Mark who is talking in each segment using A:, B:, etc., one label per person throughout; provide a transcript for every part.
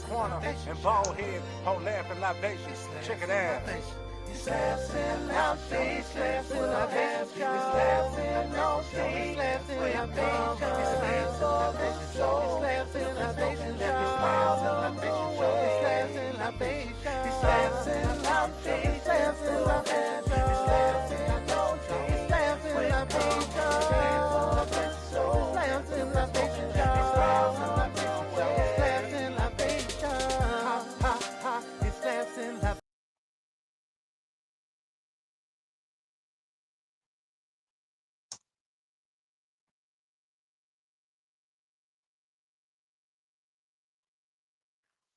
A: Quena and Baldhead, whole laughing libations. Check it out. Slaps in our face, slaps in our face, slaps in our face, slaps in our face, slaps on the show, slaps in our face, slaps on the way, slaps in our face, slaps in our face, slaps in our face, slaps in our face, slaps in our face, slaps on the show, slaps in our face, slaps on the way, slaps in our face, ha ha ha, it slaps in our face.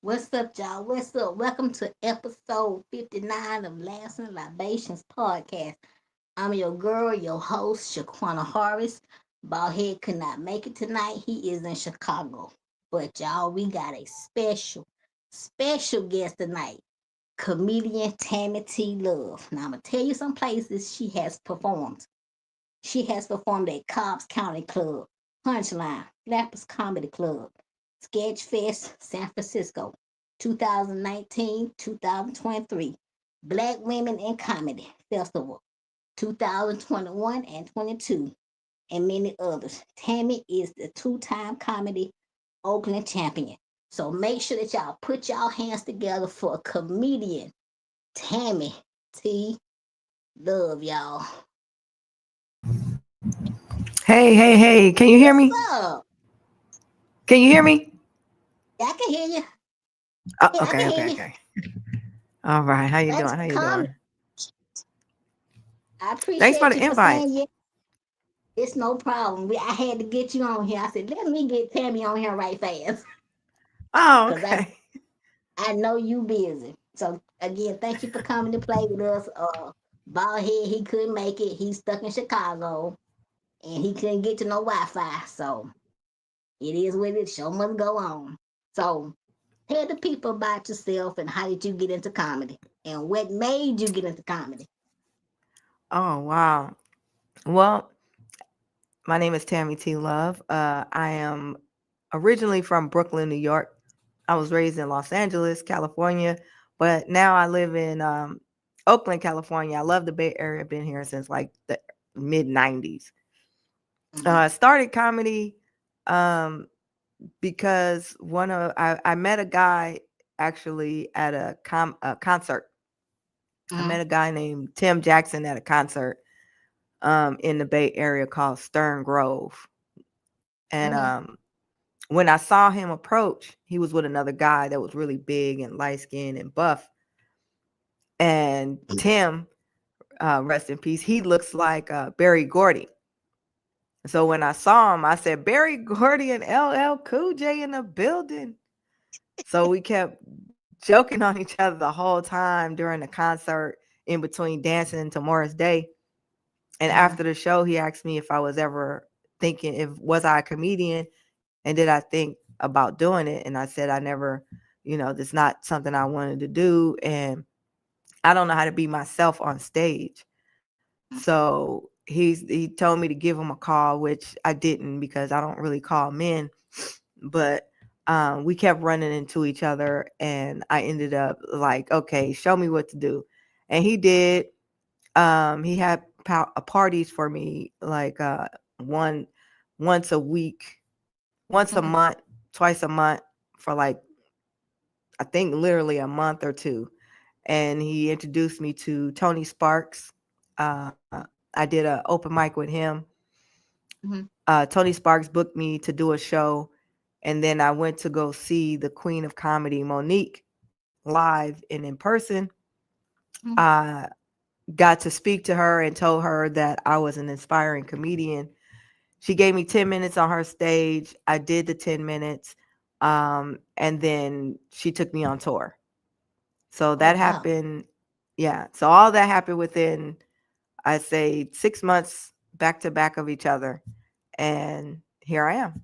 B: What's up, y'all? What's up? Welcome to episode 59 of Laughs and Libations podcast. I'm your girl, your host, CuenaHorace. Baldhead could not make it tonight. He is in Chicago. But y'all, we got a special guest tonight. Comedian Tammy T. Love. Now I'm gonna tell you some places she has performed. She has performed at Cobbs County Club, Punchline, Flappers Comedy Club, Sketchfest, San Francisco, 2019, 2023, Black Women in Comedy Festival, 2021 and 22, and many others. Tammy is the two-time comedy Oakland champion. So make sure that y'all put y'all hands together for a comedian, Tammy T. Love, y'all.
C: Hey. Can you hear
B: What's
C: me?
B: up?
C: Can you hear me?
B: Yeah, I can hear you.
C: Oh,
B: Yeah, I can hear you.
C: okay. All right. How you
B: Thanks
C: doing?
B: for
C: How you
B: coming.
C: doing?
B: I
C: Thanks for
B: appreciate
C: the
B: you for
C: invite.
B: saying yes. It's no problem. I had to get you on here. I said, let me get Tammy on here right fast.
C: Oh,
B: Because
C: okay.
B: I know you busy. So again, thank you for coming to play with us. Baldhead, he couldn't make it. He's stuck in Chicago and he couldn't get to no Wi-Fi. So it is what it is. Show must go on. So tell the people about yourself and how did you get into comedy and what made you get into comedy.
C: Oh, wow. Well, my name is Tammy T. Love. I am originally from Brooklyn, New York. I was raised in Los Angeles, California, but now I live in Oakland, California. I love the Bay Area. I've been here since like the mid 90s.
B: Mm-hmm.
C: Started comedy um, because I met a guy actually at a concert. I
B: Mm-hmm.
C: met a guy named Tim Jackson at a concert in the Bay Area called Stern Grove. And
B: Mm-hmm.
C: when I saw him approach, he was with another guy that was really big and light skinned and buff. And Tim, rest in peace, he looks like Barry Gordy. So when I saw him, I said, Barry Gordy and LL Cool J in the building. So we kept joking on each other the whole time during the concert, in between dancing to Morris Day. And
B: Uh-huh.
C: after the show, he asked me if I was ever thinking, if was I a comedian, and did I think about doing it? And I said I never, it's not something I wanted to do, and I don't know how to be myself on stage. So he told me to give him a call, which I didn't because I don't really call men, but we kept running into each other, and I ended up like, okay, show me what to do. And he did. He had parties for me like one once a week, once a
B: Mm-hmm.
C: month, twice a month for like, I think literally a month or two. And he introduced me to Tony Sparks. I did an open mic with him.
B: Mm-hmm.
C: Tony Sparks booked me to do a show, and then I went to go see the Queen of Comedy, Monique, live and in person.
B: Mm-hmm.
C: I got to speak to her and told her that I was an inspiring comedian. She gave me 10 minutes on her stage. I did the 10 minutes, and then she took me on tour. So
B: Oh
C: that
B: wow.
C: happened. Yeah. So all that happened within, I'd say, 6 months back to back of each other. And here I am.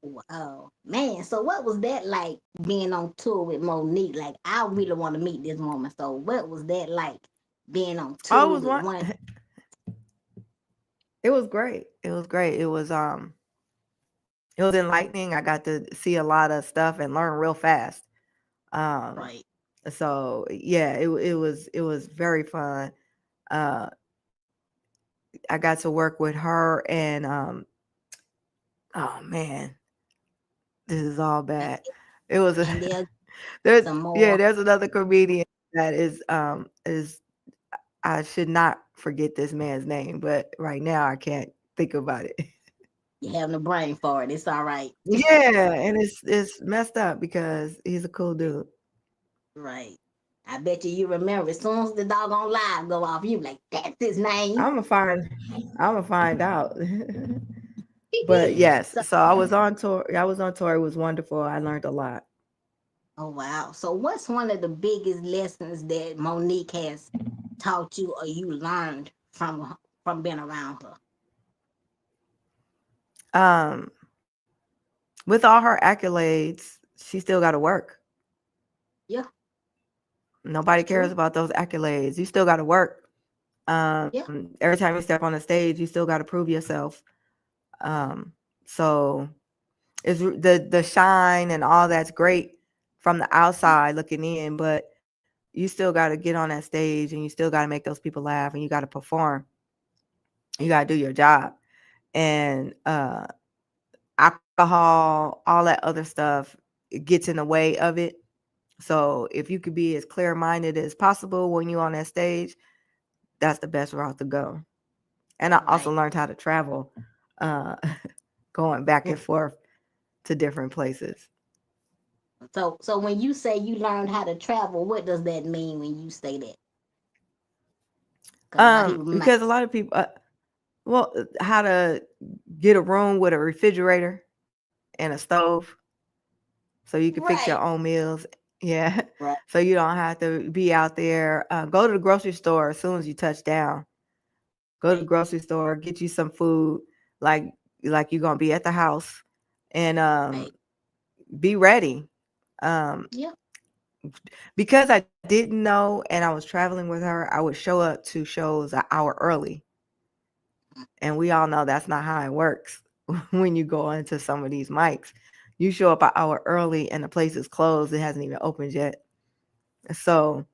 B: Wow. Man, so what was that like being on tour with Monique? Like I really want to meet this woman. So what was that like being on
C: Oh,
B: tour with one?
C: it was great. It was great. it was enlightening. I got to see a lot of stuff and learn real fast. Um,
B: Right.
C: so yeah, it was very fun. Uh, I got to work with her and oh man, this is all
B: And,
C: bad. It was a
B: and there's
C: there's
B: some
C: yeah,
B: more.
C: there's another comedian that is I should not forget this man's name, but right now I can't think about it.
B: You having a brain for it. It's all right.
C: Yeah, and it's messed up because he's a cool dude.
B: Right. I bet you remember as soon as the doggone live go off, you like, that's his name.
C: I'm gonna find I'm gonna find out. But yes,
B: So,
C: so I was on tour. I was on tour. It was wonderful. I learned a lot.
B: oh wow. So what's one of the biggest lessons that Monique has taught you or you learned from being around her?
C: Um, with all her accolades, she still got to work.
B: Yeah,
C: Nobody cares
B: true.
C: about those accolades. You still got to work.
B: Yeah,
C: Every time you step on the stage, you still got to prove yourself. Um, so the shine and all that's great from the outside looking in, but you still got to get on that stage and you still got to make those people laugh and you got to perform. You got to do your job. And alcohol, all that other stuff, it gets in the way of it. So if you could be as clear minded as possible when you're on that stage, that's the best route to go. And I also
B: right.
C: learned how to travel, uh, going back and forth to different places.
B: So when you say you learned how to travel, what does that mean when you say that? Because a lot of people might.
C: Because a lot of people, well, how to get a room with a refrigerator and a stove so you can fix your
B: Right.
C: own meals. Yeah.
B: Right.
C: So you don't have to be out there. Go to the grocery store as soon as you touch down. Go to the
B: Right.
C: grocery store, get you some food, like like you're gonna be at the house, and
B: Right.
C: be ready. Um,
B: Yeah.
C: because I didn't know, and I was traveling with her, I would show up to shows an hour early, and we all know that's not how it works when you go into some of these mics. You show up an hour early, and the place is closed; it hasn't even opened yet. So,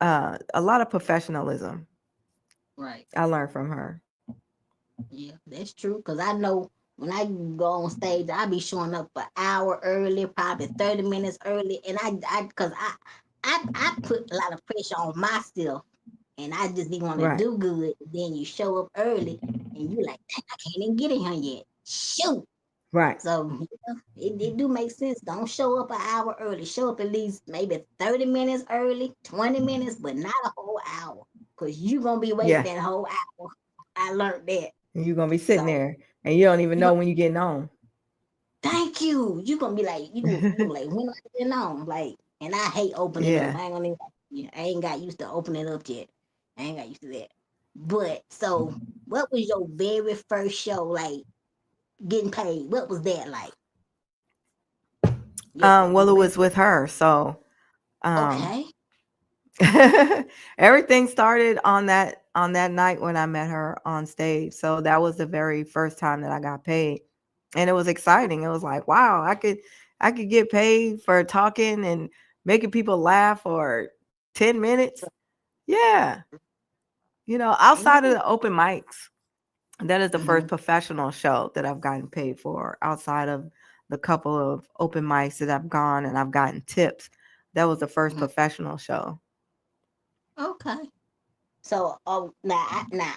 C: a lot of professionalism
B: Right.
C: I learned from her.
B: Yeah, that's true. Cause I know when I go on stage, I be showing up an hour early, probably 30 minutes early, and I put a lot of pressure on myself, and I just be want to
C: Right,
B: do good. Then you show up early, and you like, "Dang, I can't even get in here yet. Shoot."
C: right.
B: So yeah, it do make sense. Don't show up an hour early. Show up at least maybe 30 minutes early, 20 minutes, but not a whole hour, cause you gonna be waiting
C: Yeah,
B: that whole hour. I learned that.
C: and you're gonna be sitting
B: So
C: there, and you don't even
B: you
C: know
B: gonna
C: when you're getting on.
B: thank you. You gonna be like you gonna be like when I get on like, and I hate opening up.
C: Yeah.
B: I ain't gonna even, yeah, I ain't got used to opening up yet. I ain't got used to that. But so, what was your very first show like? Getting paid. What was that like? Your
C: Well, it
B: very
C: was with her, so um,
B: okay.
C: everything started on that night when I met her on stage. So that was the very first time that I got paid, and it was exciting. It was like, wow, I could get paid for talking and making people laugh for 10 minutes. Yeah,
B: Ain't
C: outside of
B: nothing.
C: the open mics, that is the first
B: Mhm,
C: professional show that I've gotten paid for outside of the couple of open mics that I've gone and I've gotten tips. That was the first
B: mhm.
C: professional show.
B: Okay. So, now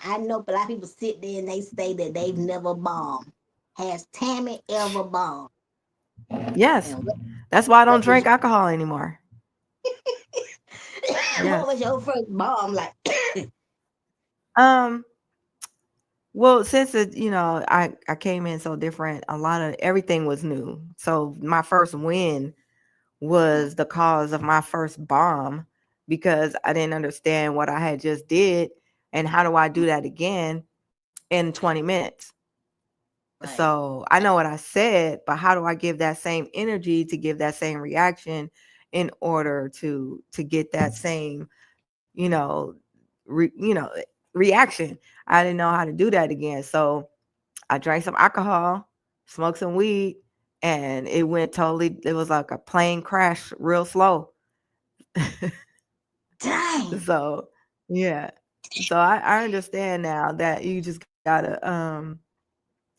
B: I know a lot of people sit there and they say that they've never bombed. Has Tammy ever bombed?
C: Yes.
B: And
C: That's why I don't
B: what was
C: drink alcohol anymore.
B: what was
C: Yes.
B: your first bomb like?
C: Um, well, since I came in so different, a lot of everything was new. So my first win
B: Mm,
C: was the cause of my first bomb because I didn't understand what I had just did and how do I
B: mm,
C: do that again in 20 minutes.
B: right.
C: So I know what I said, but how do I give that same energy to give that same reaction in order to get that same, you know, reaction? I didn't know how to do that again. So I drank some alcohol, smoked some weed, and it went totally. It was like a plane crash, real slow.
B: Dang.
C: So yeah. So I understand now that you just gotta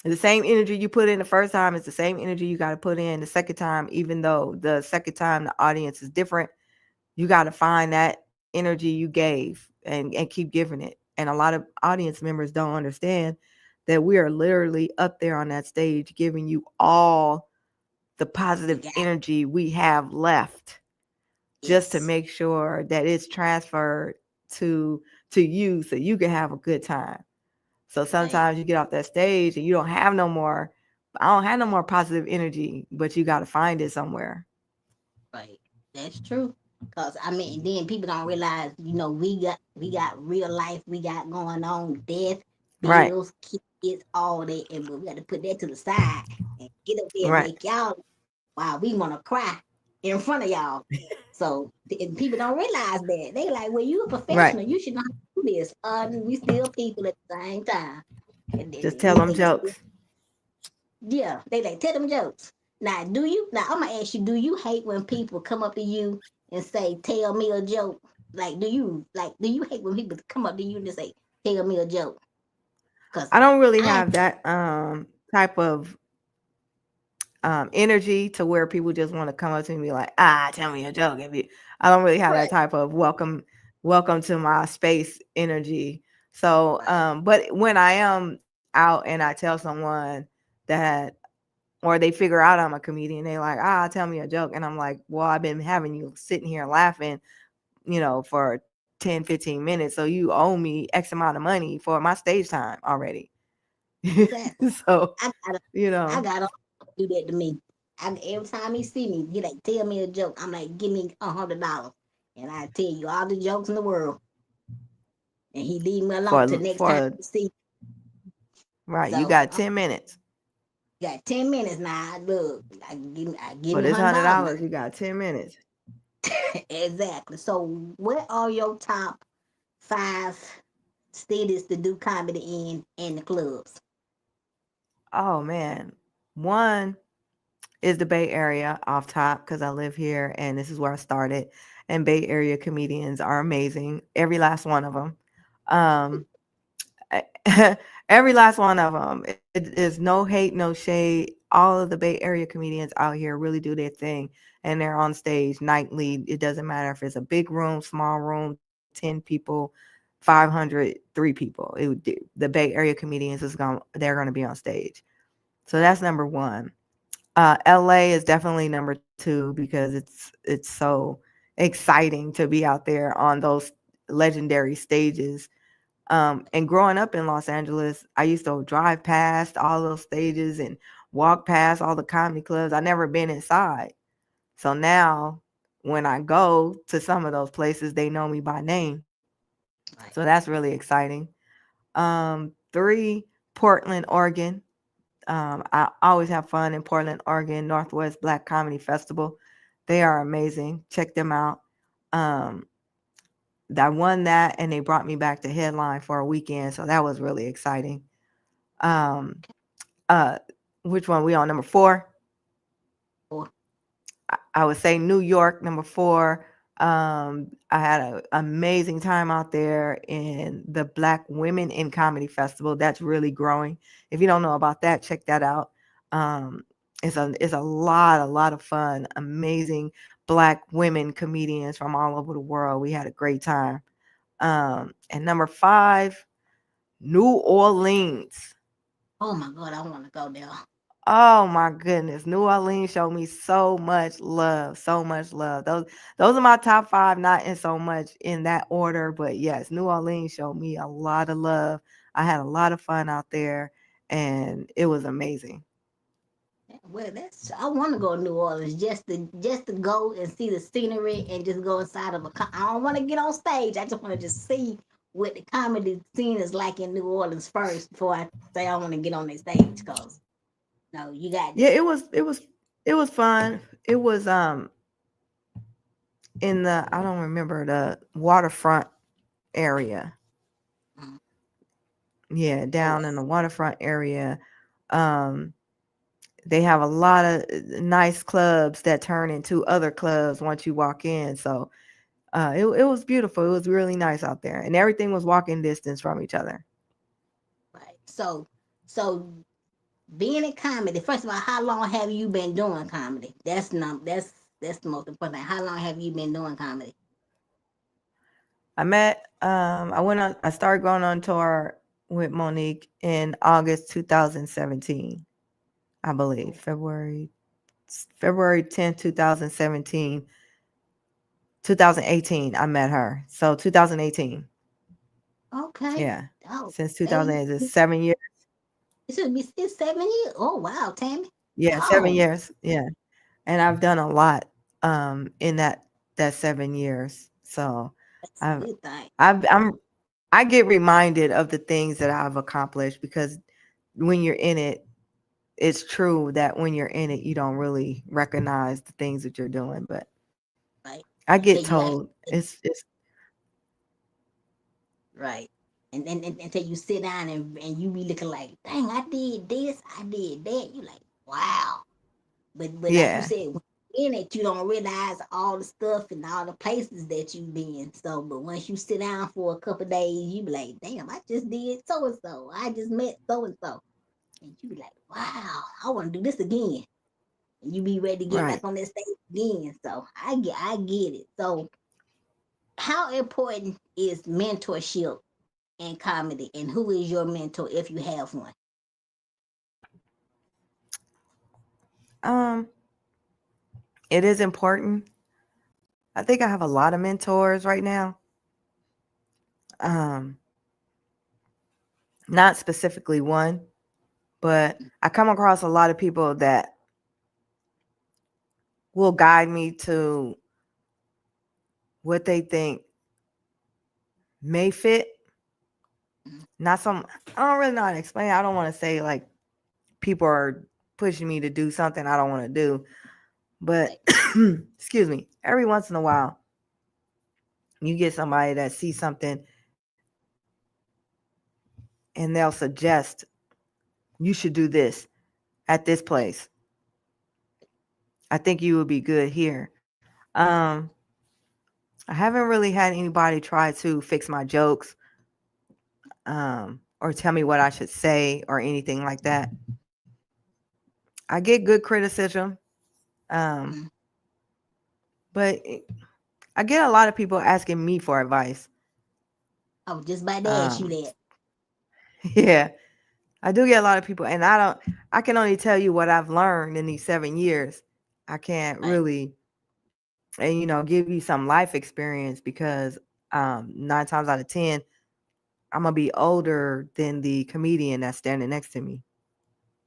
C: the same energy you put in the first time is the same energy you gotta put in the second time, even though the second time the audience is different. You gotta find that energy you gave and keep giving it. And a lot of audience members don't understand that we are literally up there on that stage giving you all the
B: We
C: positive
B: got
C: energy we have left, just to
B: yes.
C: make sure that it's transferred to to you so you can have a good time. So
B: Right.
C: sometimes you get off that stage and you don't have no more, I don't have no more positive energy, but you got to find it somewhere.
B: Right. That's true. Cause I mean, then people don't realize, we got real life, we got going on, death,
C: Right.
B: bills, kids, all that, and we got to put that to the side and get up there and
C: Right.
B: make y'all. Wow, we want to cry in front of y'all. So and people don't realize that they like, well, you a
C: Right.
B: professional, you should know how to do this. We still people at the same time, and then
C: Just tell them jokes.
B: yeah, they like tell them jokes. Now, do you? Now, I'm gonna ask you: do you hate when people come up to you and say, "Tell me a joke"? Like, do you hate when people come up to you and just say, "Tell me a joke"? Cause
C: I don't really
B: I
C: have that type of energy to where people just want to come up to me and be like, tell me a joke. I don't really have that
B: right,
C: type of welcome to my space energy. So,
B: right,
C: but when I am out and I tell someone that, or they figure out I'm a comedian, they like, tell me a joke. And I'm like, well, I've been having you sitting here laughing, for 10, 15 minutes. So you owe me X amount of money for my stage time already.
B: exactly.
C: So,
B: I gotta,
C: you
B: I
C: know,
B: gotta do that to me. Every time he see me, he like, "Tell me a joke." I'm like, "Give me $100," and I tell you all the jokes in the world, and he leave me alone till next time
C: for
B: we see.
C: right, you
B: So
C: got 10 minutes.
B: got 10 minutes now. Look, I give
C: For
B: me
C: this
B: $100 now.
C: $100, you got 10 minutes.
B: Exactly. So, what are your top five cities to do comedy in and the clubs?
C: Oh man. One is the Bay Area off top because I live here and this is where I started. And Bay Area comedians are amazing. Every last one of them. Um, every last one of them. It is no hate, no shade. All of the Bay Area comedians out here really do their thing, and they're on stage nightly. It doesn't matter if it's a big room, small room, 10 people, 503 people. The Bay Area comedians they're gonna be on stage. So that's number one. LA is definitely number two because it's so exciting to be out there on those legendary stages. And growing up in Los Angeles, I used to drive past all those stages and walk past all the comedy clubs. I never been inside. So now when I go to some of those places, they know me by name. So
B: Right.
C: that's really exciting. Three, Portland, Oregon. I always have fun in Portland, Oregon, Northwest Black Comedy Festival. They are amazing. Check them out. Um, I won that and they brought me back to headline for a weekend. So that was really exciting. Um, uh, which one we on number four?
B: Or
C: I would say New York, number four. I had an amazing time out there in the Black Women in Comedy Festival. That's really growing. If you don't know about that, check that out. Um, it's a lot of fun. Amazing Black women comedians from all over the world. We had a great time. And number five, New Orleans.
B: oh my God, I want to go there.
C: Oh my goodness. New Orleans showed me so much love, so much love. Those are my top five, not in so much in that order, but yes, New Orleans showed me a lot of love. I had a lot of fun out there and it was amazing.
B: Well, that's I want to go to New Orleans just to go and see the scenery and just go inside of I don't want to get on stage. I just want to just see what the comedy scene is like in New Orleans first before I say I want to get on that stage. Cause no, you got
C: Yeah,
B: this.
C: it was fun. It was in the I don't remember the waterfront area.
B: Mm.
C: Yeah,
B: Oh,
C: down in the waterfront area. Um they have a lot of nice clubs that turn into other clubs once you walk in. So it was beautiful. It was really nice out there, and everything was walking distance from each other.
B: Right. So being in comedy, first of all, how long have you been doing comedy? That's the most important thing. How long have you been doing comedy?
C: I started going on tour with Monique in August 2017, I believe. February 10th, 2017. 2018 I met her. So 2018.
B: Okay.
C: Yeah.
B: Oh,
C: Since
B: hey,
C: 2008, it's 7 years.
B: it should be it's 7 years. Oh wow, Tammy.
C: Yeah, 7
B: Dog.
C: years. Yeah. And I've done a lot in that 7 years. So
B: That's a
C: I've
B: good thing.
C: I'm I get reminded of the things that I've accomplished because when you're in it, it's true that when you're in it, you don't really recognize the things that you're doing. But
B: Right.
C: I
B: Until
C: get
B: you actually
C: told it's
B: right. And until you sit down and you be looking like, dang, I did this, I did that. You like, wow. But like you
C: yeah,
B: said, when you're in it, you don't realize all the stuff and all the places that you've been. So, but once you sit down for a couple of days, you be like, damn, I just did so and so. I just met so and so. And you be like, wow, I want to do this again. And you be ready to get back
C: right.
B: on that stage again. So I get it. So how important is mentorship in comedy, and who is your mentor if you have one?
C: Um, it is important. I think I have a lot of mentors right now. Um, Not specifically one, but I come across a lot of people that will guide me to what they think may fit. Not some, I don't really know how to explain it. I don't want to say like people are pushing me to do something I don't want to do, but
B: Like,
C: excuse me, every once in a while, you get somebody that sees something and they'll suggest you should do this at this
B: like,
C: place. I think you would be good here. Um, I haven't really had anybody try to fix my jokes or tell me what I should say or anything like that. I get good criticism, um,
B: mm,
C: but I get a lot of people asking me for advice.
B: oh, just by that ask you
C: Um,
B: that.
C: yeah, I do get a lot of people, and I can only tell you what I've learned in these 7 years. I can't
B: Right,
C: really, and give you some life experience because 9 times out of 10, I'm gonna be older than the comedian that's standing next to me.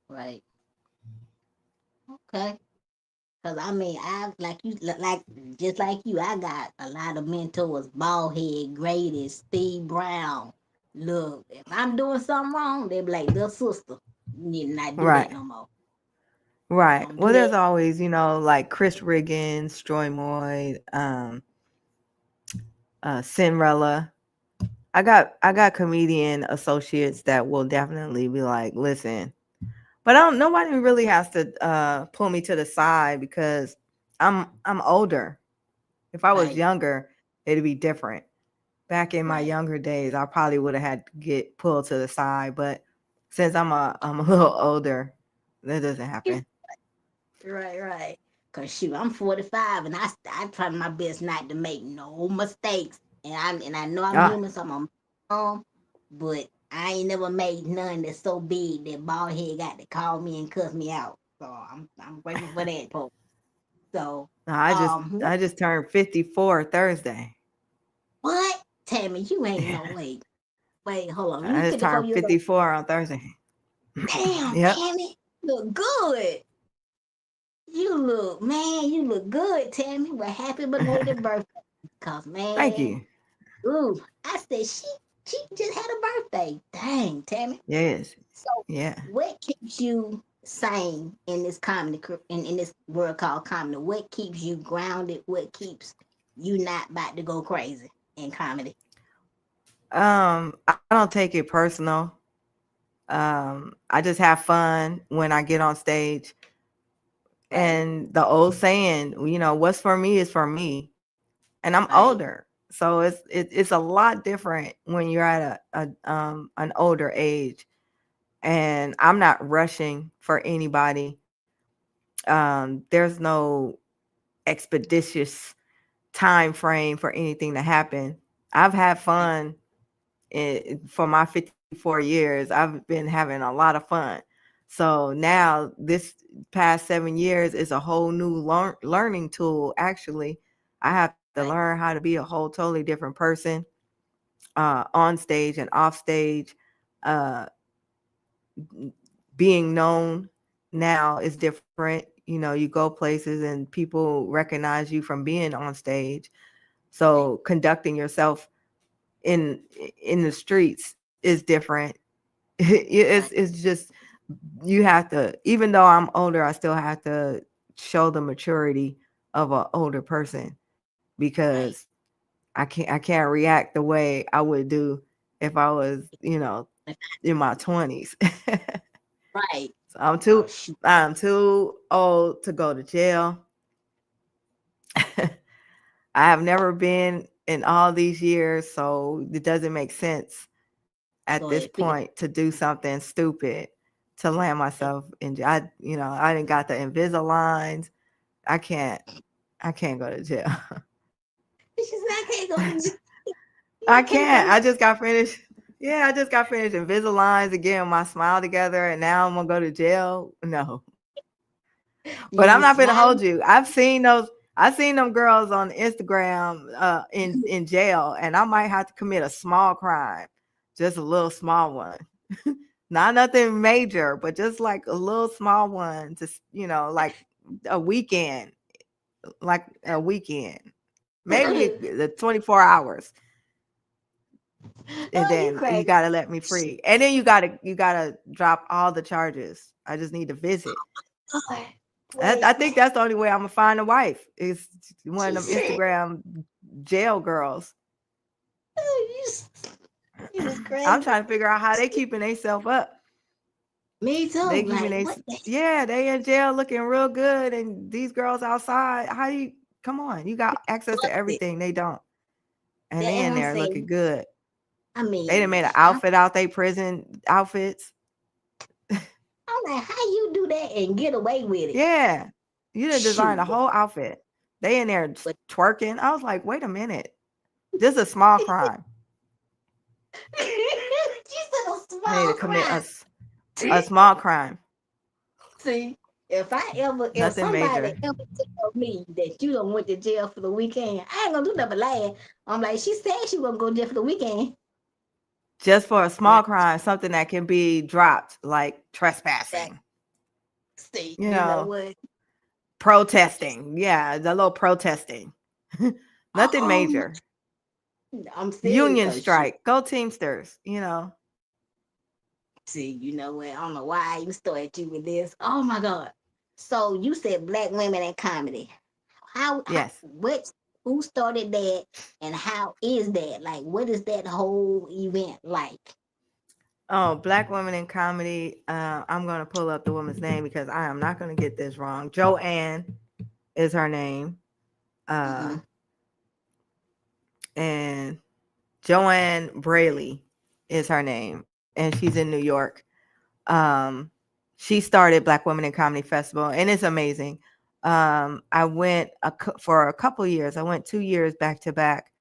B: right. Okay. Cause I mean, I like you, like just like you. I got a lot of mentors: Baldhead, Grady, Steve Brown. Look, if I'm doing something wrong, they be like, "Little sister, you need to not do that
C: Right.
B: no more.
C: Right.
B: Don't do
C: Well,
B: that."
C: there's always, like Chris Riggins, Stroy Moyd, Cinderella. I got comedian associates that will definitely be like, listen, but I don't. Nobody really has to pull me to the side because I'm older. If I was
B: Right,
C: younger, it'd be different. Back in my
B: right,
C: younger days, I probably would have had to get pulled to the side, but since I'm a little older, that doesn't happen.
B: right. Cause shoot, I'm 45, and I try my best not to make no mistakes. And I know I'm
C: Ah,
B: human, so I'm but I ain't never made none that's so big that bald head got to call me and cuss me out. So I'm grateful for that, folks. So
C: no, I just
B: what
C: I just turned 54 Thursday.
B: what? Tammy, you ain't no way. Wait, hold on.
C: I
B: You
C: just
B: 54
C: turned
B: years old.
C: 54 on Thursday.
B: Damn,
C: Yep.
B: Tammy, look good. You look, man, you look good, Tammy. Well, happy belated birthday. Cause
C: Thank
B: man,
C: you.
B: ooh, I said she just had a birthday. Dang, Tammy.
C: Yes.
B: So,
C: Yeah.
B: what keeps you sane in this in this world called comedy? What keeps you grounded? What keeps you not about to go crazy in comedy?
C: I don't take it personal. I just have fun when I get on stage.
B: Right.
C: And the old saying, what's for me is for me. And I'm
B: Right.
C: older. So it's a lot different when you're at an older age. And I'm not rushing for anybody. There's no expeditious time frame for anything to happen. I've had fun for my 54 years. I've been having a lot of fun. So now this past 7 years is a whole new learning tool. Actually, I have to
B: Right.
C: learn how to be a whole totally different person on stage and off stage. Uh, Being known now is different. You go places and people recognize you from being on stage.
B: Right.
C: So conducting yourself in in the streets is different.
B: Right.
C: It's just, you have to, even though I'm older, I still have to show the maturity of an older person, because
B: Right.
C: I can't react the way I would do if I was, in my 20s.
B: Right.
C: So I'm
B: Oh
C: too
B: shoot.
C: I'm too old to go to jail. I have never been in all these years, so it doesn't make sense at
B: Go
C: this
B: ahead. Pick it.
C: point to do something stupid to land myself in jail. I didn't got the Invisaligns. I can't I can't go to jail.
B: She said, I can't go to jail.
C: I
B: You can't go
C: can't.
B: to
C: I just got finished. Yeah, I just got finished Invisaligns and getting my smile together, and now I'm gonna go to jail. No, but
B: you
C: I'm
B: be
C: not gonna hold
B: smiling.
C: you. I've seen them girls on Instagram in jail, and I might have to commit a small crime, just a little small one. Not nothing major, but just like a little small one, just like a weekend, maybe the 24 hours, and
B: Oh, you
C: then you
B: crazy.
C: gotta let me free, and then you gotta drop all the charges. I just need to visit.
B: Oh,
C: I
B: wait.
C: think that's the only way I'm gonna find a wife is one
B: She
C: of them
B: said,
C: Instagram jail girls.
B: oh, you was
C: I'm
B: crazy.
C: trying to figure out how they keeping themselves up.
B: Me too.
C: They keeping
B: Like,
C: they
B: what the
C: Yeah, they in jail looking real good, and these girls outside. How you come on? You got access to
B: fuck it?
C: everything. They don't, and
B: That
C: they in
B: I'm
C: there looking
B: saying.
C: good.
B: I
C: They done
B: mean,
C: made an outfit out they prison outfits.
B: I'm like, how you do that and get away with it?
C: Yeah, you done designed a
B: Shoot.
C: whole outfit. They in there
B: But
C: twerking. I was like, wait a minute, this is a small crime.
B: you said a
C: I need to
B: small
C: commit
B: crime.
C: a small crime.
B: See, if
C: Nothing
B: somebody
C: major.
B: ever tell me that you done went to jail for the weekend, I ain't gonna do nothing but laugh. I'm like, she said she wasn't going to jail for the weekend.
C: Just for a
B: Now,
C: small crime, something that can be dropped, like
B: that,
C: trespassing,
B: see,
C: you
B: you know
C: know,
B: what?
C: protesting. Yeah, the little protesting. Nothing
B: Um,
C: major.
B: I'm serious
C: Union
B: though. Shoot.
C: strike. Go Teamsters.
B: See, you know what? I don't know why I even started you with this. Oh my God. So you said black women in comedy. How
C: Yes.
B: what who started that and how is that? Like what is that whole event like?
C: Oh, Black women in comedy. I'm gonna pull up the woman's name because I am not gonna get this wrong. Joanne is her name. Uh,
B: Uh-uh.
C: and Joanne Braley is her name, and she's in New York. Um, she started Black Women in Comedy Festival, and it's amazing. I went for a couple years. I went 2 years back to back.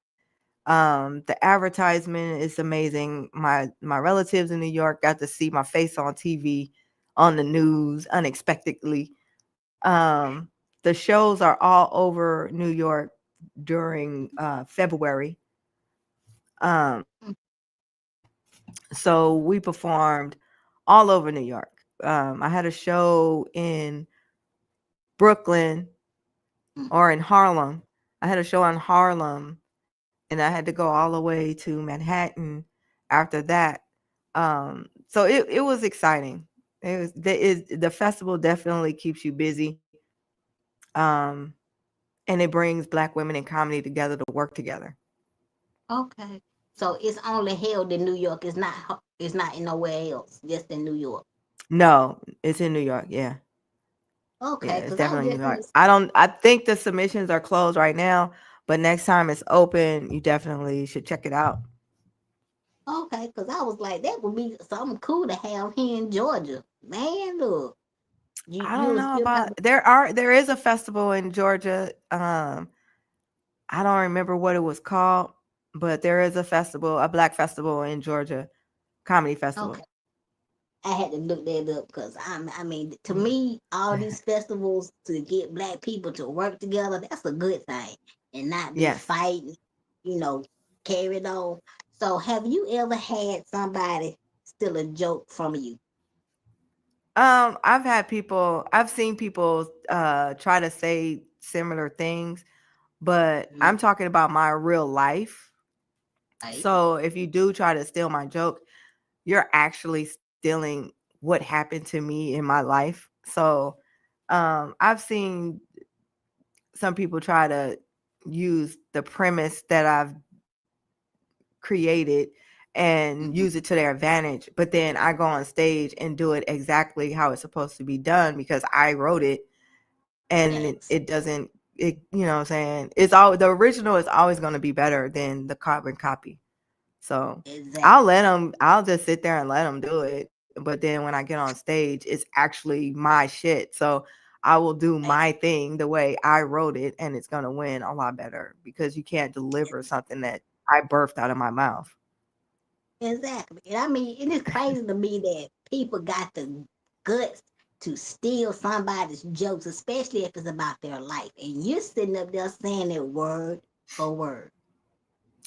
C: The advertisement is amazing. My relatives in New York got to see my face on TV, on the news unexpectedly. The shows are all over New York during February. Um, so we performed all over New York. I had a show in Brooklyn
B: Mm.
C: or in Harlem. I had a show in Harlem, and I had to go all the way to Manhattan after that. So it was exciting. The festival definitely keeps you busy, um, and it brings Black women in comedy together to work together.
B: Okay. So it's only held in New York. It's not in nowhere else. Just in New York.
C: No, it's in New York. Yeah. Yeah,
B: Okay,
C: it's
B: because I was
C: definitely
B: just
C: like
B: gonna.
C: I think the submissions are closed right now, but next time it's open, you definitely should check it out.
B: Okay, because I was like, that would be something cool to have here in Georgia. Man, look,
C: I
B: you
C: don't
B: was
C: know
B: still
C: about
B: have
C: there is a festival in Georgia. I don't remember what it was called, but there is a festival, a black festival in Georgia, comedy
B: okay.
C: festival.
B: I had to look that up because I mean, to
C: Yeah.
B: me, all these festivals to get black people to work together, that's a good thing, and not be
C: Yes.
B: fighting, you know, carried on. So, have you ever had somebody steal a joke from you?
C: I've seen people try to say similar things, but
B: Mm,
C: I'm talking about my real life.
B: right?
C: So if you do try to steal my joke, you're actually stealing what happened to me in my life. So I've seen some people try to use the premise that I've created and
B: Mhm.
C: use it to their advantage, but then I go on stage and do it exactly how it's supposed to be done because I wrote it, and it
B: Facts.
C: doesn't it you know what I'm saying, it's all the original is always going to be better than the carbon copy. So
B: Exactly.
C: I'll just sit there and let them do it, but then when I get on stage it's actually my shit. So I will do
B: Right.
C: my thing the way I wrote it, and it's going to win a lot better because you can't deliver something that I birthed out of my mouth.
B: Exactly. And I mean, it is crazy to me that people got the guts to steal somebody's jokes, especially if it's about their life. And you're sitting up there saying it word for word.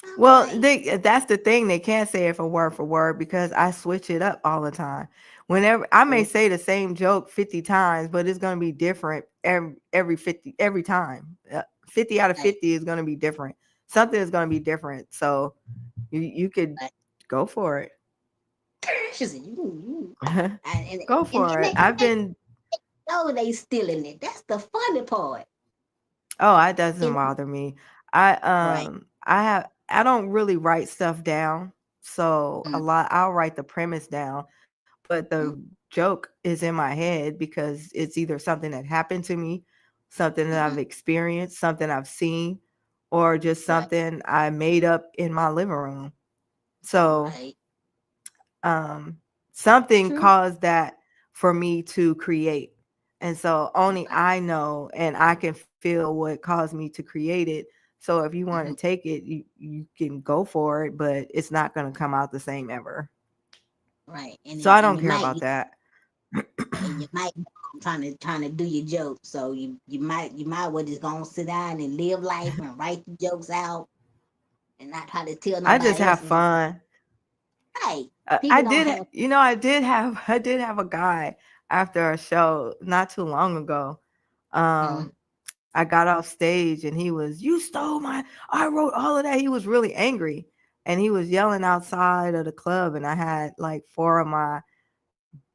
B: I'm
C: Well,
B: like,
C: that's the thing. They can't say it for word because I switch it up all the time. Whenever I may
B: oh,
C: say the same joke 50 times, but it's going to be different every 50 every time. 50 out of
B: like,
C: 50 is going to be different. Something is going to be different. So you could
B: like,
C: go for it.
B: she said, you.
C: Go
B: And
C: for
B: then
C: it. I've
B: they
C: been
B: know they stealing it. That's the funny part.
C: Oh, it doesn't
B: And
C: bother me. I
B: right.
C: I don't really write stuff down. So a
B: Mm,
C: lot I'll write the premise down, but the
B: mm,
C: joke is in my head because it's either something that happened to me, something that
B: mm-hmm,
C: I've experienced, something I've seen, or just
B: right.
C: something I made up in my living room. So
B: Right.
C: um something
B: True.
C: caused that for me to create, and so only
B: Right.
C: I know and I can feel what caused me to create it. So if you want to
B: Mm-hmm,
C: take it, you can go for it, but it's not going to come out the same ever.
B: right.
C: So I
B: And
C: don't
B: you
C: care
B: might
C: about that.
B: and you might trying to do your joke. So you might well just go and sit down and live life and write the jokes out and not try to tell
C: I just
B: nobody
C: have
B: else.
C: fun.
B: Hey,
C: I
B: people don't
C: did,
B: have.
C: I did have a guy after a show not too long ago.
B: Mm,
C: Um, I got off stage and he was, "You stole my, I wrote all of that." He was really angry and he was yelling outside of the club. And I had like four of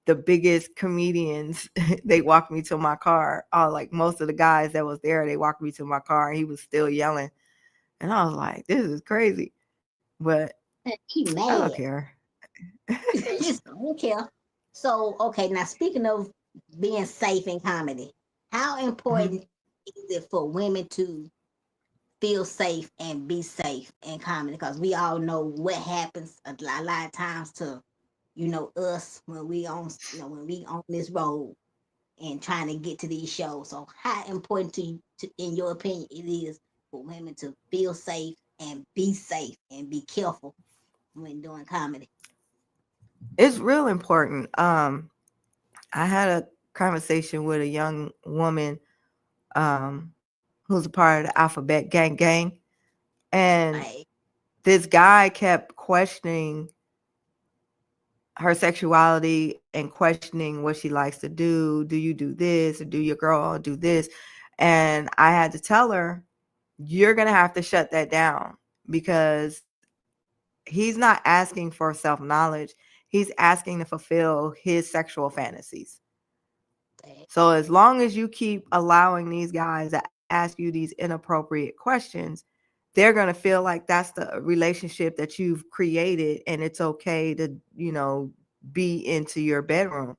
C: the biggest comedians. They walked me to my car. All like most of the guys that was there, they walked me to my car and he was still yelling. And I was like, this is crazy. But
B: he
C: I don't
B: mad.
C: care.
B: Just don't care. So okay, now speaking of being safe in comedy, how important is it for women to feel safe and be safe in comedy? Because we all know what happens a lot of times to us when we on when we on this road and trying to get to these shows. So how important in your opinion, it is for women to feel safe and be careful when doing comedy?
C: It's real important. I had a conversation with a young woman who's a part of the Alphabet Gang, and
B: Like,
C: this guy kept questioning her sexuality and questioning what she likes to do. Do you do this? Or do your girl do this? And I had to tell her, you're gonna have to shut that down because he's not asking for self knowledge. He's asking to fulfill his sexual fantasies.
B: that,
C: So as long as you keep allowing these guys to ask you these inappropriate questions, they're going to feel like that's the relationship that you've created and it's okay to, be into your bedroom.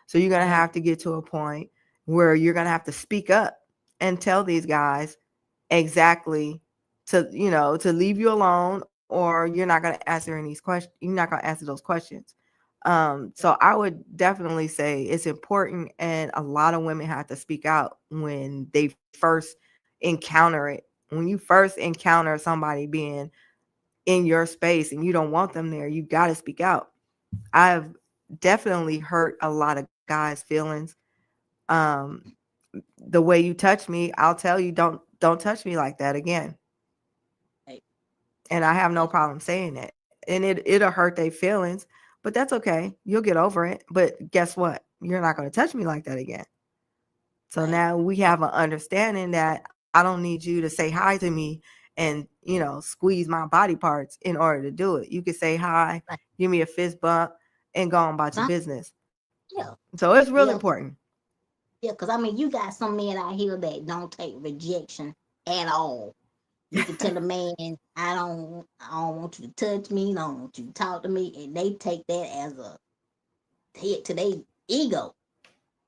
C: So you're going to have
B: right,
C: to get to a point. where you're going to have to speak up and tell these guys exactly to, to leave you alone, or you're not going to answer any questions. You're not going to answer those questions. So I would definitely say it's important, and a lot of women have to speak out when they first encounter it. When you first encounter somebody being in your space and you don't want them there, you got to speak out. I've definitely hurt a lot of guys' feelings. Um, the way you touch me, I'll tell you, don't touch me like that again.
B: Right.
C: And I have no
B: That's
C: problem saying it. And it'll hurt their feelings, but that's okay. You'll get over it. But guess what? You're not going to touch me like that again. So
B: right.
C: now we
B: That's
C: have an understanding that I don't need you to say hi to me and, squeeze my body parts in order to do it. You can say hi,
B: right.
C: give me a fist bump, and go on about your
B: Some,
C: business.
B: yeah,
C: So it's real
B: yeah,
C: important.
B: yeah. Because I mean, you got some men out here that don't take rejection at all. You can tell a man, I don't want you to touch me, I don't want you to talk to me, and they take that as a hit to their ego,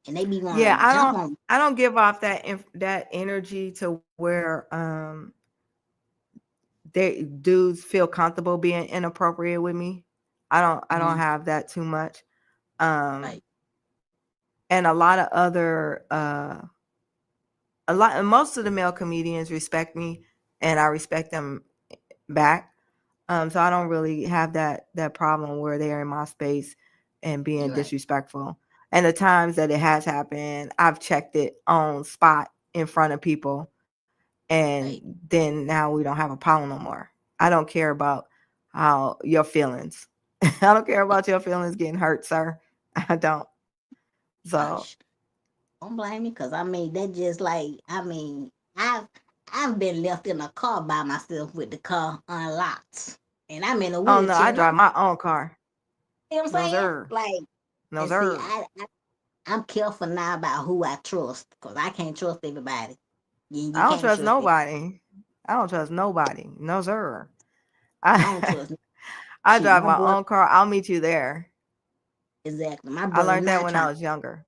B: and they be
C: Yeah,
B: want to
C: I
B: jump
C: don't
B: on.
C: I don't give off that energy to where they dudes feel comfortable being inappropriate with me. I don't
B: Mm-hmm.
C: have that too much.
B: Right,
C: Um and a lot of other most of the male comedians respect me, and I respect them back. So I don't really have that problem where they're in my space and being
B: you're right,
C: disrespectful. And the times that it has happened, I've checked it on spot in front of people, and
B: right.
C: then now we don't have a problem no more. I don't care about how your feelings. I don't care about your feelings getting hurt, sir. I don't. So
B: Gosh, don't blame me, cause I mean that just like I mean I've been left in a car by myself with the car unlocked, and I'm in a
C: oh no, I
B: wheelchair, and
C: drive
B: I'm,
C: my own car.
B: you know what I'm
C: No
B: saying?
C: sir.
B: Like,
C: No
B: and see,
C: sir.
B: I'm careful now about who I trust, cause I can't trust everybody. You
C: I don't
B: can't
C: trust
B: trust it.
C: nobody. I don't trust nobody. No sir.
B: I don't
C: I
B: trust.
C: I
B: Shoot,
C: drive
B: my
C: my
B: brother,
C: own car. I'll meet you there.
B: exactly. My
C: I
B: brother
C: learned that
B: not
C: when I
B: trying.
C: was younger.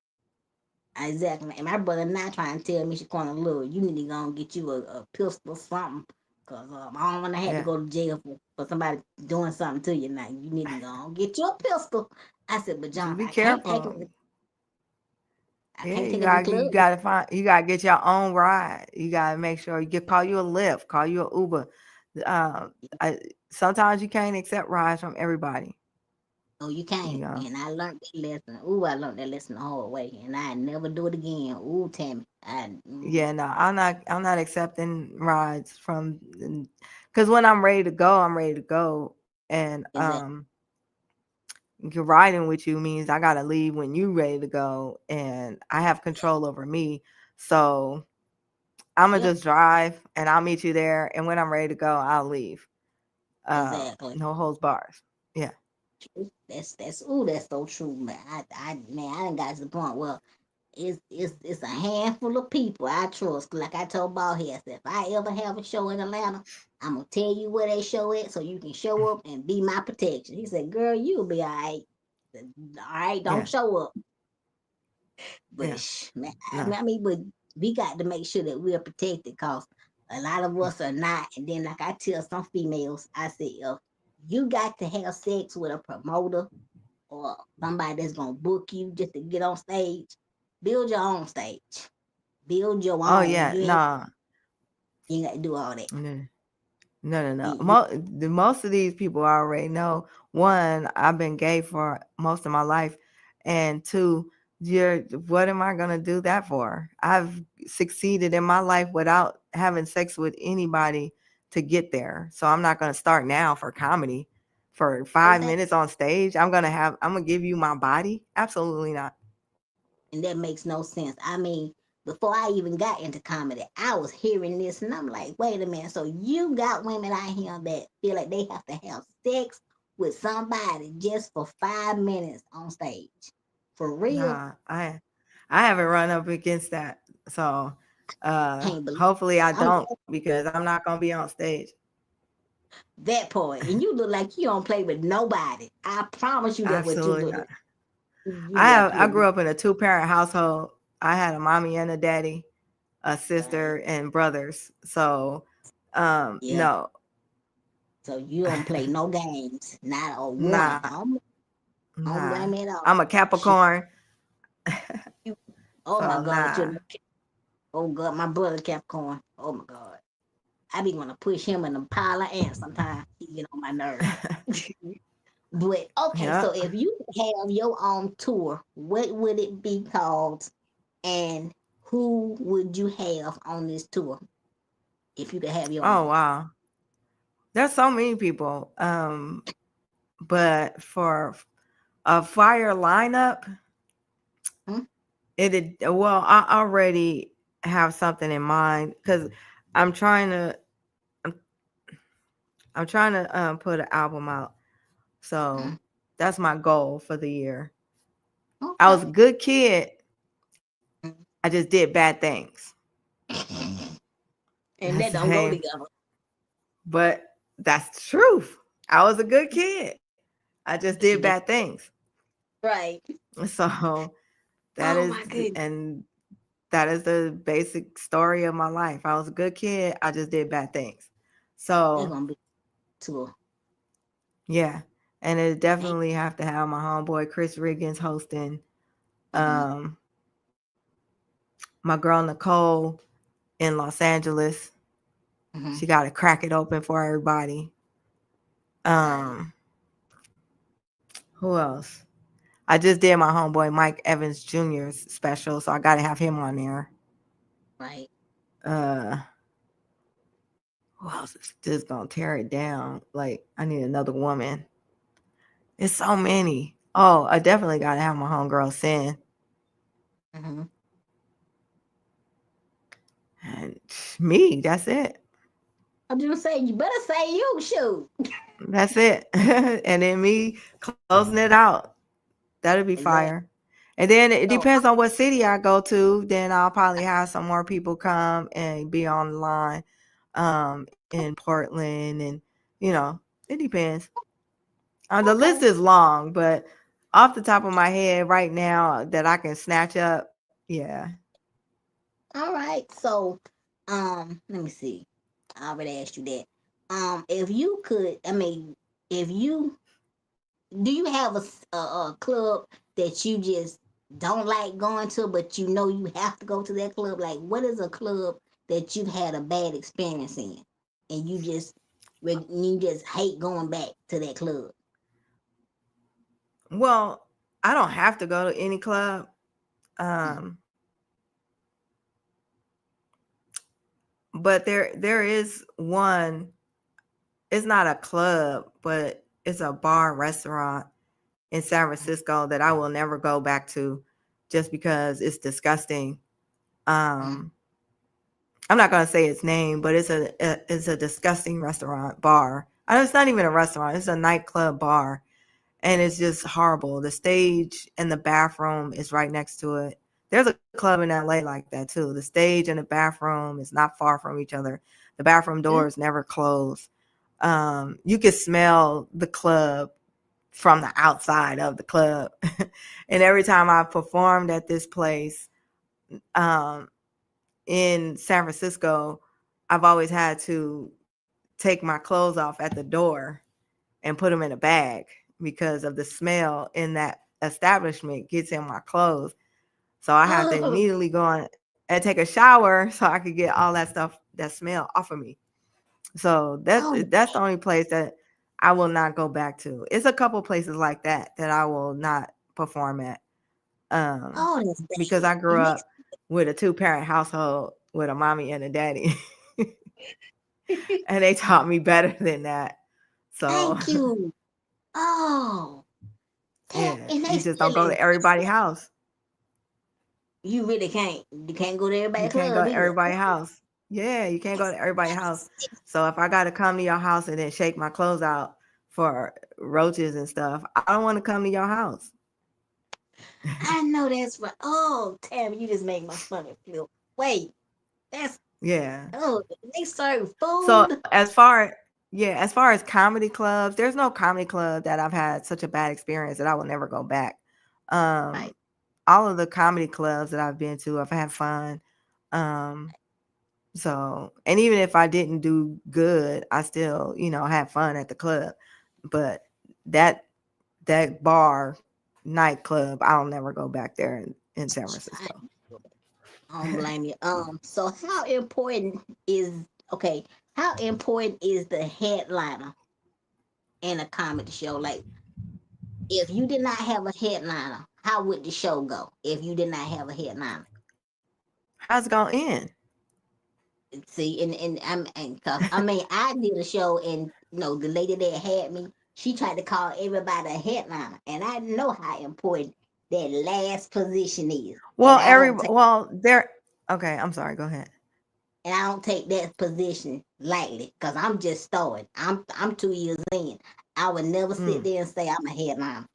B: Exactly. And my brother not trying to tell me she going to look. You need to go and get you a pistol or something. Because I don't want to have to
C: Yeah.
B: go to jail for somebody doing something to you now. You need to go and get you a pistol. I said, but
C: Just
B: John,
C: be careful.
B: I
C: Yeah,
B: can't take
C: you
B: him to the
C: gotta you
B: club.
C: gotta find you gotta get your own ride. You gotta make sure you get call you a Lyft, call you a Uber. Um, sometimes you can't accept rides from everybody.
B: No, you
C: You
B: can't.
C: know.
B: And I learned that lesson. Ooh, I learned that lesson the hard way. And I never do it again. Ooh, Tammy.
C: Yeah, no, I'm not accepting rides from because when I'm ready to go, I'm ready to go. And
B: Exactly.
C: riding with you means I gotta leave when you ready to go, and I have control over me. So I'm gonna
B: Yep.
C: just drive, and I'll meet you there. And when I'm ready to go, I'll leave.
B: Exactly.
C: No holds bars. Yeah.
B: That's ooh, that's so true, man. Man, I done got to the point where it's a handful of people I trust. Like I told Baldhead, I said, if I ever have a show in Atlanta, I'm gonna tell you where they show it so you can show up and be my protection. He said, girl, you'll be all right. I said, all right, don't
C: Yeah.
B: show up. But
C: Yeah.
B: man,
C: No.
B: I mean, but we got to make sure that we're protected because a lot of us are not. And then, like I tell some females, I say, if you got to have sex with a promoter or somebody that's gonna book you just to get on stage, build your own stage. Build your
C: Oh
B: own.
C: yeah. No.
B: You ain't got to do all that.
C: No. No. No.
B: You,
C: Most of these people already know. One, I've been gay for most of my life, and two, you're. What am I gonna do that for? I've succeeded in my life without having sex with anybody to get there. So I'm not gonna start now for comedy. For five
B: exactly.
C: minutes on stage, I'm gonna give you my body. Absolutely not.
B: And that makes no sense. I mean, before I even got into comedy, I was hearing this and I'm like, wait a minute. So you got women out here that feel like they have to have sex with somebody just for 5 minutes on stage. For real?
C: Nah, I haven't run up against that. So
B: Can't believe
C: hopefully I
B: I'm
C: don't, because I'm not gonna be on stage.
B: that part. And you look like you don't play with nobody. I promise you that what you
C: Absolutely
B: look
C: not.
B: like. You got
C: I
B: pure.
C: grew up in a two-parent household. I had a mommy and a daddy, a
B: Right.
C: sister, and brothers. So,
B: Yeah.
C: no,
B: So you don't play no games. Not a one.
C: nah,
B: I don't
C: nah.
B: blame me at all.
C: I'm a
B: Shoot.
C: Capricorn,
B: You, oh my
C: so
B: God,
C: nah.
B: oh God, my brother Capricorn. Oh my God. I be gonna push him in the pile of ants sometimes. He get on my nerve. But okay, so
C: Yep.
B: if you could have your own tour, what would it be called? And who would you have on this tour if you could have your
C: Oh
B: own?
C: wow. There's so many people. But for a fire lineup,
B: Hmm?
C: well, I already have something in mind because I'm trying to I'm, I'm trying to put an album out. So
B: Hmm.
C: that's my goal for the year. I was a
B: Okay.
C: good kid.
B: Mhm.
C: I just did bad things.
B: And
C: That's
B: that don't go
C: saying,
B: together.
C: but that's the truth. I was a good kid. I just did
B: You
C: bad
B: just
C: things.
B: right.
C: So that
B: Oh
C: is
B: my goodness.
C: and that is the basic story of my life. I was a good kid. I just did bad things.
B: They're
C: So
B: gonna be tour.
C: yeah, and it
B: Thank
C: definitely have to have my homeboy Chris Riggins hosting.
B: mm-hmm.
C: Um, my girl Nicole in Los Angeles.
B: Mm-hmm.
C: She got to crack it open for everybody.
B: Right.
C: Um, who else? I just did my homeboy Mike Evans Jr.'s special, so I got to have him on there.
B: Right.
C: Uh, who else is just gonna tear it down? Like I need another woman. It's so many. Oh, I definitely got to have my homegirl Sin.
B: Mm-hmm.
C: And me, that's it.
B: I'm just saying you better say you shoot.
C: That's it. And then me closing it out. That'll be
B: Exactly.
C: fire. And then it
B: So
C: depends on what city I go to. Then I'll probably have some more people come and be on the line in Portland. And, it depends. The list
B: okay.
C: is long, but off the top of my head right now that I can snatch up, yeah.
B: All right. So let me see. I already asked you that. If you could, I mean, if you do you have a club that you just don't like going to, but you know you have to go to that club? Like, what is a club that you've had a bad experience in, and you just hate going back to that club?
C: Well, I don't have to go to any club.
B: Mm,
C: Um, but there is one. It's not a club, but it's a bar restaurant in San Francisco that I will never go back to just because it's disgusting.
B: mm,
C: Um, I'm not gonna say its name, but it's a disgusting restaurant bar. It's not even a restaurant; it's a nightclub bar, and it's just horrible. The stage and the bathroom is right next to it. There's a club in LA like that too. The stage and the bathroom is not far from each other. The bathroom
B: mm.
C: doors never close. You can smell the club from the outside of the club. And every time I performed at this place um, in San Francisco, I've always had to take my clothes off at the door and put them in a bag because of the smell in that establishment gets in my clothes. So I have to
B: Oh,
C: immediately go on and take a shower so I could get all that stuff, that smell off of me. So
B: oh,
C: that's the only place that I will not go back to. It's a couple places like that that I will not perform at.
B: oh, that's
C: Because
B: bad.
C: I
B: It
C: grew
B: makes
C: up with a two-parent household with a mommy and a daddy. And they taught me better than that. So
B: thank you. Oh, that
C: yeah,
B: and they
C: you just don't
B: still
C: go to
B: exist.
C: everybody's house.
B: You really can't. You can't go to
C: You
B: everybody's
C: can't go
B: club
C: to
B: either.
C: everybody's house. Yeah, you can't go to everybody's
B: That
C: house.
B: makes sense.
C: So if I got to come to your house and then shake my clothes out for roaches and stuff, I don't want to come to your house.
B: I know that's right. Oh, Tammy, you just make my stomach feel. Wait, that's
C: Yeah.
B: oh, they serve
C: So
B: food.
C: as far as comedy clubs, there's no comedy club that I've had such a bad experience that I will never go back.
B: Right.
C: Um, all of the comedy clubs that I've been to, I've had fun. Um, so, and even if I didn't do good, I still, had fun at the club. But that that bar nightclub, I'll never go back there in San
B: I,
C: Francisco.
B: I don't blame you. So how important is okay? How important is the headliner in a comedy show? Like, if you did not have a headliner, how would the show go? If you did not have a headliner,
C: How's it gonna end?
B: see, and cause I mean, I did a show, and the lady that had me, she tried to call everybody a headliner, and I know how important that last position is, and
C: Well, there. Okay, I'm sorry. Go ahead.
B: I don't take that position lightly, because I'm just starting. I'm 2 years in. I would never sit
C: Mm,
B: there and say I'm a headliner,
C: mm.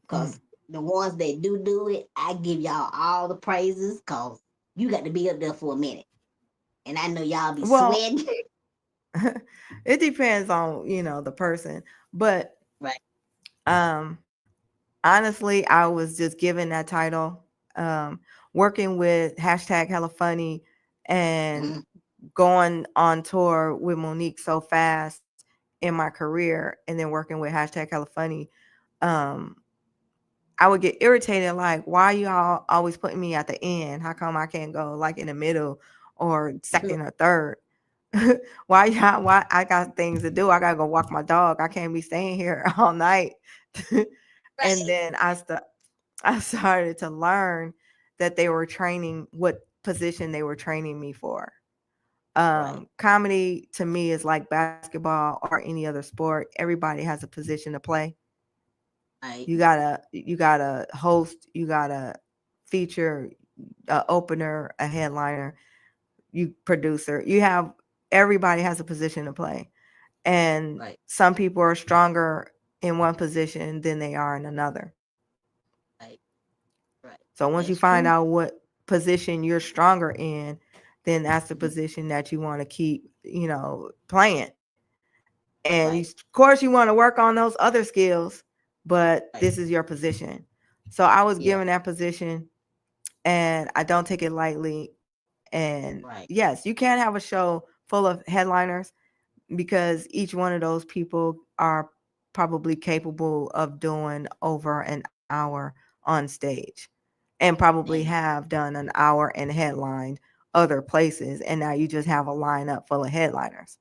B: because the ones that do it, I give y'all all the praises, because you got to be up there for a minute, and I know y'all be
C: Well,
B: sweating.
C: it depends on the person, but
B: Right.
C: um, honestly, I was just given that title, um, working with hashtag Hella Funny and
B: Mm-hmm.
C: going on tour with Monique so fast in my career, and then working with hashtag Hella Funny. Um, I would get irritated, like, why y'all always putting me at the end? How come I can't go like in the middle or second or third? Why I got things to do? I gotta go walk my dog. I can't be staying here all night. And
B: Right.
C: then I started to learn that they were training what position they were training me for.
B: Right.
C: Comedy to me is like basketball or any other sport. Everybody has a position to play.
B: Right.
C: You gotta host, you gotta feature, a opener, a headliner, you producer. Everybody has a position to play, and
B: Right.
C: some people are stronger in one position than they are in another.
B: Right. Right.
C: So once you
B: That's
C: find
B: true.
C: out what position you're stronger in, then that's the position that you want to keep, playing. And
B: Right.
C: of course, you want to work on those other skills, but
B: Right.
C: this is your position. So I was
B: Yeah.
C: given that position, and I don't take it lightly. And
B: Right.
C: yes, you can have a show full of headliners, because each one of those people are probably capable of doing over an hour on stage, and probably
B: And
C: have done an hour and headlined other places. And now you just have a lineup full of headliners.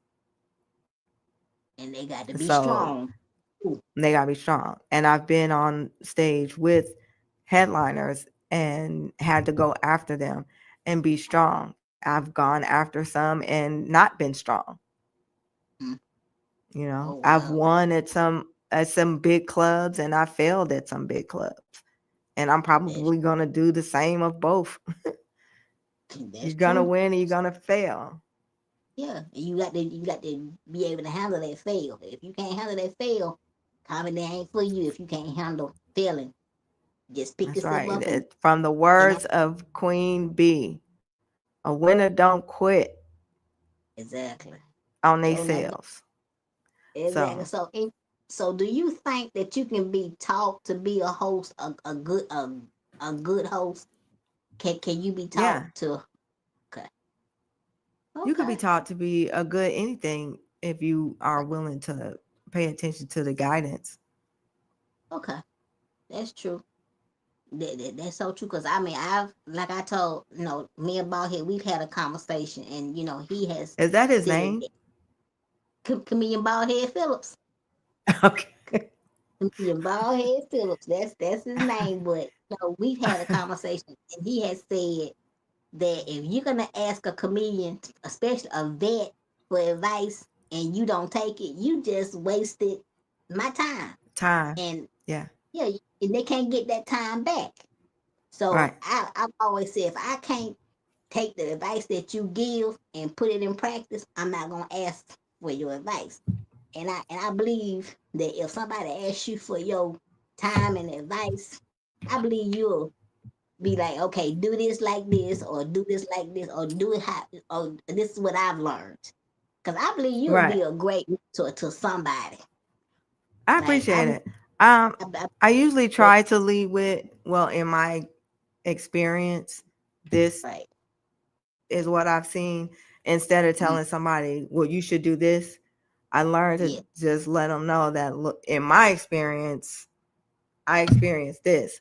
B: they got to be
C: So
B: strong. Ooh.
C: they got to be strong. And I've been on stage with headliners and had to go after them and be strong. I've gone after some and not been strong.
B: Mm. Oh
C: I've
B: wow.
C: won at some big clubs, and I failed at some big clubs. And I'm
B: That's
C: probably going to do the same of both.
B: that's
C: You're going to
B: true.
C: win and you're going to fail.
B: Yeah. And you got to be able to handle that fail. If you can't handle that fail, comedy ain't for you. If you can't handle failing, just pick
C: That's
B: yourself
C: right.
B: up
C: From the
B: and I,
C: words of Queen B, a winner don't quit
B: exactly.
C: on they
B: So now
C: sales.
B: exactly.
C: So,
B: So do you think that you can be taught to be a host, a good host? Can you be taught
C: yeah,
B: to? Okay.
C: you could be
B: Okay.
C: taught to be a good anything if you are willing to pay attention to the guidance.
B: Okay. That's true. That's so true. Cause I mean, I've like I told me and Baldhead, we've had a conversation, and he has
C: Is that his
B: said
C: name?
B: that comedian Baldhead Phillips,
C: Okay.
B: comedian Baldhead Phillips. That's his name. But we've had a conversation, and he has said that if you're gonna ask a comedian, especially a vet, for advice, and you don't take it, you just wasted my time.
C: Time.
B: And
C: Yeah.
B: yeah, and they can't get that time back. So
C: Right.
B: I've always said, if I can't take the advice that you give and put it in practice, I'm not gonna ask for your advice. And I believe that if somebody asks you for your time and advice, I believe you'll be like, okay, do this like this, or do this like this, or do it how, or this is what I've learned. Because I believe you'll
C: Right.
B: be a great mentor to somebody.
C: I
B: Like
C: appreciate it. Um,
B: I
C: I usually
B: go,
C: try to lead with, well, in my experience. This
B: Right.
C: is what I've seen. Instead of
B: Mm,
C: telling somebody, well, you should do this, I learned to
B: yeah.
C: just let them know that, look, in my experience, I experienced this.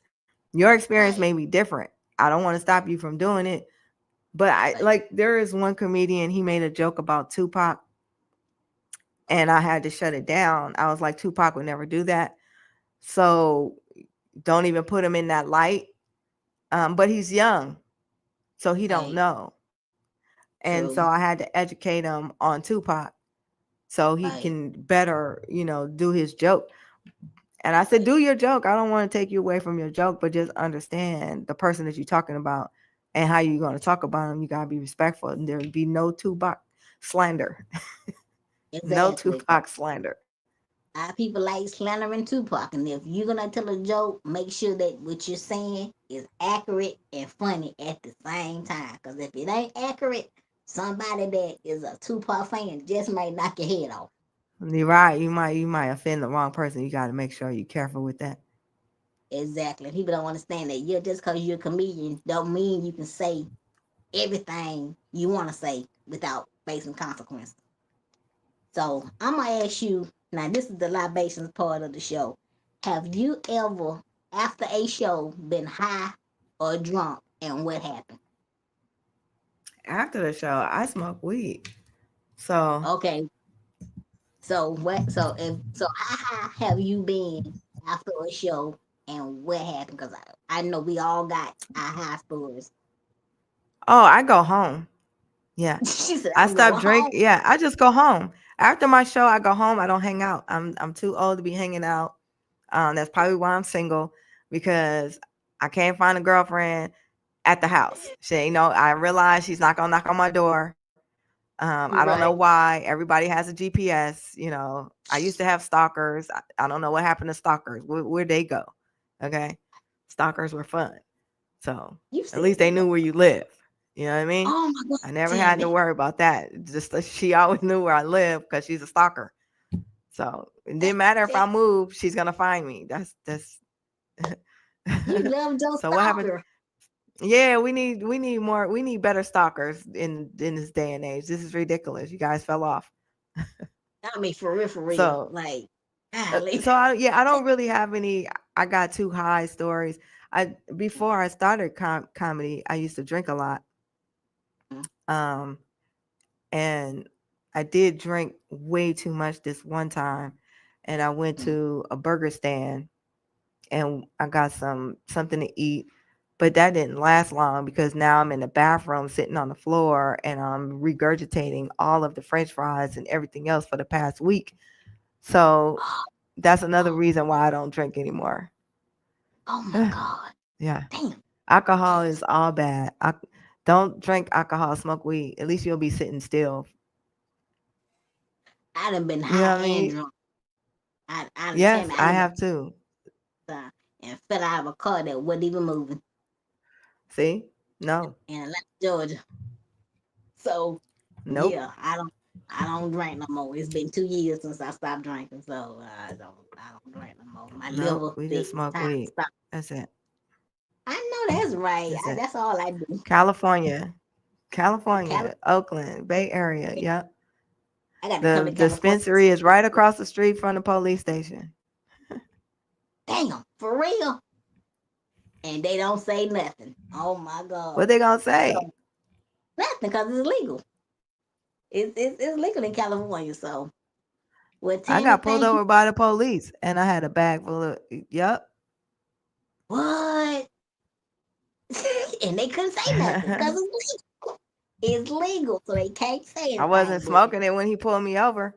C: Your experience
B: Right.
C: may be different. I don't want to stop you from doing it. But I
B: Right.
C: like, there is one comedian, he made a joke about Tupac, and I had to shut it down. I was like, Tupac would never do that. So don't even put him in that light. But he's young, so he don't
B: Right.
C: know. And so I
B: True.
C: had to educate him on Tupac so he
B: Right.
C: can better, do his joke. And I said,
B: Right.
C: do your joke. I don't want to take you away from your joke, but just understand the person that you're talking about and how you're going to talk about them. You got to be respectful. And there'll be no Tupac slander. No
B: Exactly.
C: Tupac slander.
B: People like slandering Tupac, and if you're gonna tell a joke, make sure that what you're saying is accurate and funny at the same time. Because if it ain't accurate, somebody that is a Tupac fan just might knock your head off.
C: You're right. You might offend the wrong person. You got to make sure you're careful with that.
B: Exactly. People don't understand that you're just because you're a comedian don't mean you can say everything you want to say without facing consequences. So I'm gonna ask you now. This is the libations part of the show. Have you ever, after a show, been high or drunk, and what happened?
C: After the show, I smoke weed. So,
B: Okay, so what? So how high have you been after a show, and what happened? Because I know we all got our high stories.
C: oh, I go home. Yeah.
B: She said,
C: I
B: "I go
C: stop drink.
B: home."
C: Yeah, I just go home. After my show, I go home. I don't hang out. I'm too old to be hanging out. That's probably why I'm single, because I can't find a girlfriend at the house. I realize she's not gonna knock on my door. I don't know
B: Right.
C: why. Everybody has a GPS. I used to have stalkers. I don't know what happened to stalkers. Where'd they go? Okay. Stalkers were fun. So
B: You
C: at
B: said
C: least they
B: what?
C: knew where you live. You know what I mean?
B: Oh my God,
C: I never had to
B: Tammy.
C: worry about that. Just that she always knew where I live because she's a stalker. So it didn't matter if I
B: Tammy,
C: moved, she's gonna find me. That's
B: you loved your
C: so what happened?
B: stalker.
C: Yeah, we need more, we need better stalkers in this day and age. This is ridiculous. You guys fell off.
B: I mean, for real, for real.
C: So
B: Like, golly.
C: I don't really have any. I got too high stories. I Before I started comedy, I used to drink a lot. Um and I did drink way too much this one time, and I went to a burger stand and I got something to eat, but that didn't last long because now I'm in the bathroom sitting on the floor and I'm regurgitating all of the french fries and everything else for the past week. So that's another reason why I don't drink anymore.
B: Oh my God.
C: Yeah.
B: Damn.
C: Alcohol
B: That's
C: is all bad. Don't drink alcohol, smoke weed. At least you'll be sitting still.
B: I done been
C: You know
B: high
C: what I
B: and
C: mean?
B: drunk. I done tell
C: Yes,
B: me I
C: I
B: done been
C: have too.
B: and fell out of a car that wasn't even moving
C: See? No.
B: in Atlanta, Georgia. So
C: Nope.
B: yeah, I don't drink no more. It's been 2 years since I stopped drinking, so I don't drink no more. My
C: Nope.
B: liver
C: We
B: said
C: just
B: it's
C: smoke
B: time to
C: weed.
B: stop.
C: That's it.
B: I know that's right.
C: That's it.
B: That's all I do.
C: California.
B: Cali-
C: California. Oakland. Bay Area. Yep.
B: I got to come
C: The
B: to California.
C: dispensary is right across the street from the police station.
B: Damn, for real. And they don't say nothing. Oh my God.
C: What they gonna
B: So
C: say?
B: nothing because it's legal. It's legal in California. So, well,
C: I
B: Tammy,
C: got pulled
B: thank you.
C: over by the police and I had a bag full of, yep.
B: What? And they couldn't say nothing because
C: I
B: it's legal. It's legal, so they can't say
C: wasn't
B: anything. But
C: smoking it when he pulled me over.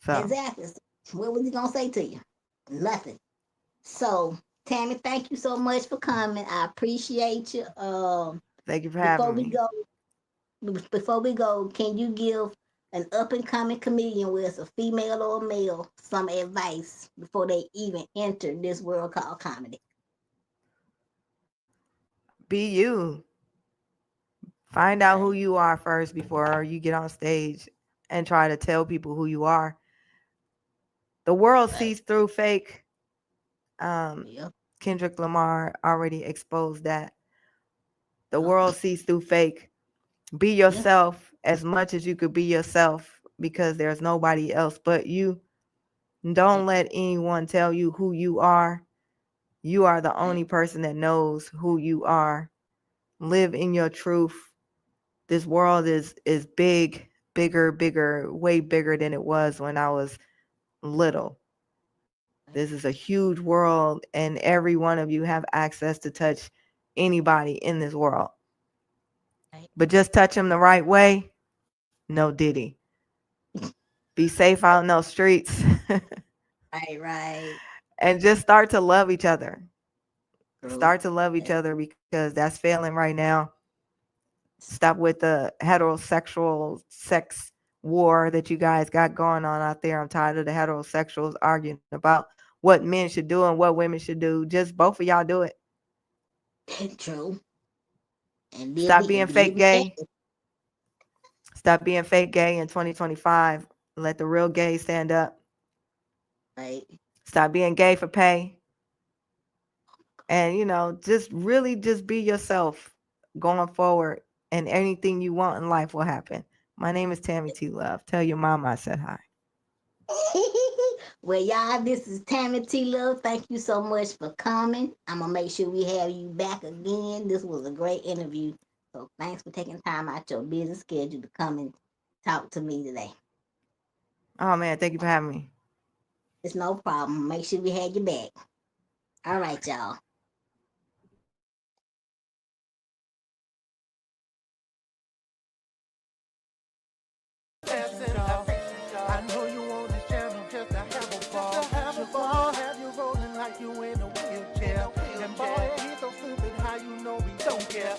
C: So
B: exactly, so what was he gonna say to you? Nothing. So, Tammy, thank you so much for coming. I appreciate you.
C: thank you for
B: Before
C: having
B: we
C: me.
B: go, can you give an up and coming comedian, whether it's a female or a male, some advice before they even enter this world called comedy?
C: Be you. Find out who
B: Okay.
C: you are first before you get on stage and try to tell people who you are. The world
B: Right.
C: sees through fake. um
B: Yeah.
C: Kendrick Lamar already exposed that. The world sees through fake. Be
B: Yeah.
C: yourself as much as you could be yourself, because there's nobody else but you. Don't
B: Right.
C: let anyone tell you who you are. You are the
B: Right.
C: only person that knows who you are. Live in your truth. This world is big, bigger, way bigger than it was when I was little. This is a huge world, and every one of you have access to touch anybody in this world.
B: Right.
C: But just touch them the right way. No diddy. Be safe out in those streets.
B: Right. Right.
C: And just start to love each other.
B: True.
C: Start to love each
B: That's
C: other, because that's failing right now. Stop with the heterosexual sex war that you guys got going on out there. I'm tired of the heterosexuals arguing about what men should do and what women should do. Just both of y'all do it.
B: true. And
C: Stop being
B: live
C: fake
B: be
C: gay.
B: safe.
C: Stop being fake gay in 2025. Let the real gays stand up.
B: Right.
C: Stop being gay for pay. And, just really just be yourself going forward, and anything you want in life will happen. My name is Tammy T. Love. Tell your mama I said hi.
B: Well, y'all, this is Tammy T. Love. Thank you so much for coming. I'm going to make sure we have you back again. This was a great interview. So thanks for taking time out your busy schedule to come and talk to me today.
C: Oh, man. Thank you for having me.
B: It's no problem. Make sure we have you back. All right, y'all.
A: I know you on this channel just to have a ball. Have you rolling like you in a wheelchair. And boy, he's so stupid, how you know we don't care.